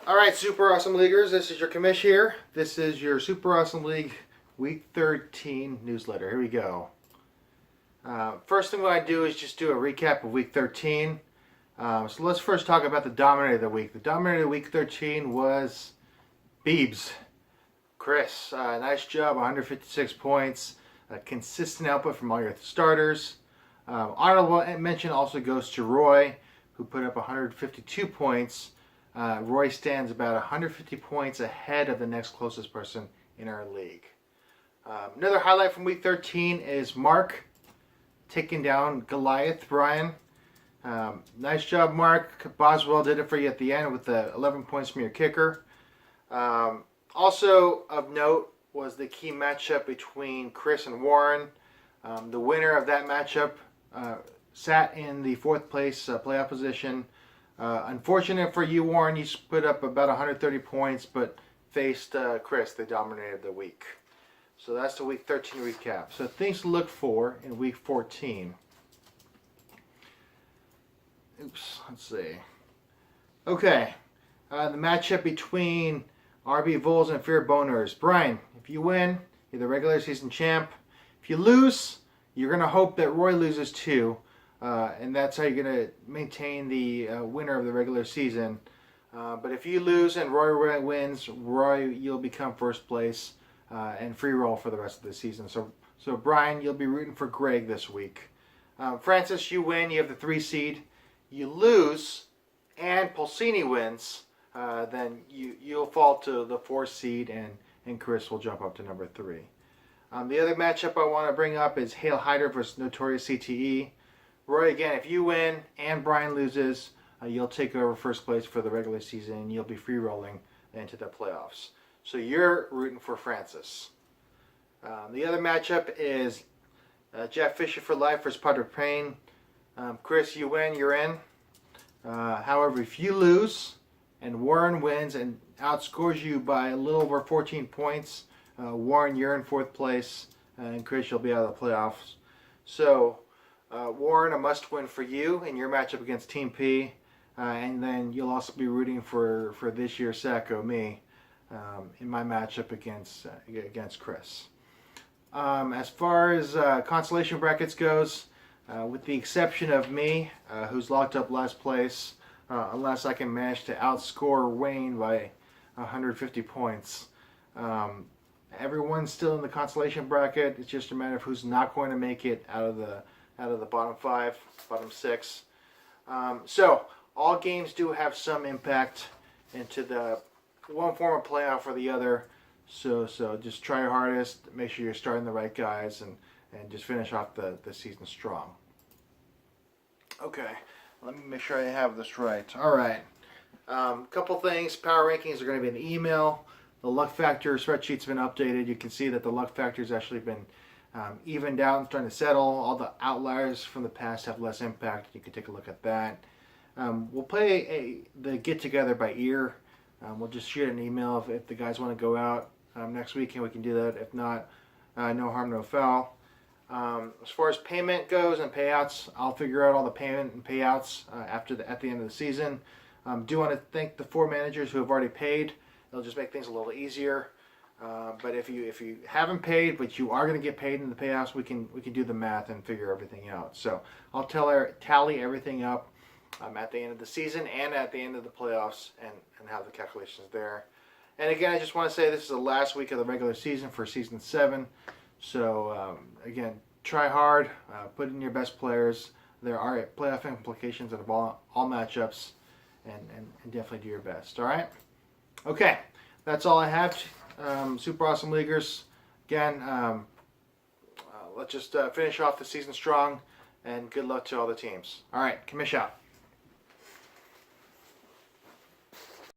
All right, Super Awesome Leaguers, this is your commish here. This is your Super Awesome League Week 13 newsletter. Here we go. First thing I do is just do a recap of Week 13. So let's first talk about the dominator of the week. The dominator of Week 13 was Beebs. Chris, nice job, 156 points. Consistent output from all your starters. Honorable mention also goes to Roy, who put up 152 points. Roy stands about 150 points ahead of the next closest person in our league. Another highlight from Week 13 is Mark taking down Goliath Brian. Nice job, Mark. Boswell did it for you at the end with the 11 points from your kicker. Also of note was the key matchup between Chris and Warren. The winner of that matchup sat in the fourth place playoff position. Unfortunate for you, Warren, you put up about 130 points, but faced Chris, the dominator of the week. So that's the Week 13 recap. So things to look for in Week 14. Oops, let's see. Okay, the matchup between RB Vols and Fear Boners. Brian, if you win, you're the regular season champ. If you lose, you're going to hope that Roy loses too. And that's how you're going to maintain the winner of the regular season. But if you lose and Roy wins, Roy, you'll become first place and free roll for the rest of the season. So Brian, you'll be rooting for Greg this week. Francis, you win. You have the 3 seed. You lose and Pulsini wins, then you'll fall to the 4 seed and Chris will jump up to number 3. The other matchup I want to bring up is Hail Hyder versus Notorious CTE. Roy, again, if you win and Brian loses, you'll take over first place for the regular season and you'll be free rolling into the playoffs. So you're rooting for Francis. The other matchup is Jeff Fisher for life versus Padre Payne. Chris, you win, you're in. However, if you lose and Warren wins and outscores you by a little over 14 points, Warren, you're in fourth place, and Chris, you'll be out of the playoffs. So Warren, a must-win for you in your matchup against Team P, and then you'll also be rooting for this year's Sacco, me, in my matchup against Chris. As far as consolation brackets goes, with the exception of me, who's locked up last place, unless I can manage to outscore Wayne by 150 points. Everyone's still in the consolation bracket. It's just a matter of who's not going to make it out of the bottom 5, bottom 6. So all games do have some impact into the one form of playoff or the other. So just try your hardest. Make sure you're starting the right guys and just finish off the season strong. Okay, let me make sure I have this right. All right. Couple things. Power rankings are going to be an email. The luck factor spreadsheet's been updated. You can see that the luck factor's actually been evened out and starting to settle. All the outliers from the past have less impact. You can take a look at that. We'll play the get together by ear. We'll just shoot an email if the guys want to go out next weekend. We can do that. If not, no harm, no foul. As far as payment goes and payouts, I'll figure out all the payment and payouts at the end of the season. Do want to thank the 4 managers who have already paid. It'll just make things a little easier. But if you haven't paid, but you are going to get paid in the payouts, we can do the math and figure everything out. So I'll tally everything up at the end of the season and at the end of the playoffs and have the calculations there. And again, I just want to say this is the last week of the regular season for season 7. So again, try hard, put in your best players. There are playoff implications of all matchups, and definitely do your best. All right. Okay, that's all I have. Super Awesome Leaguers. Again, let's just finish off the season strong, and good luck to all the teams. All right, commish out.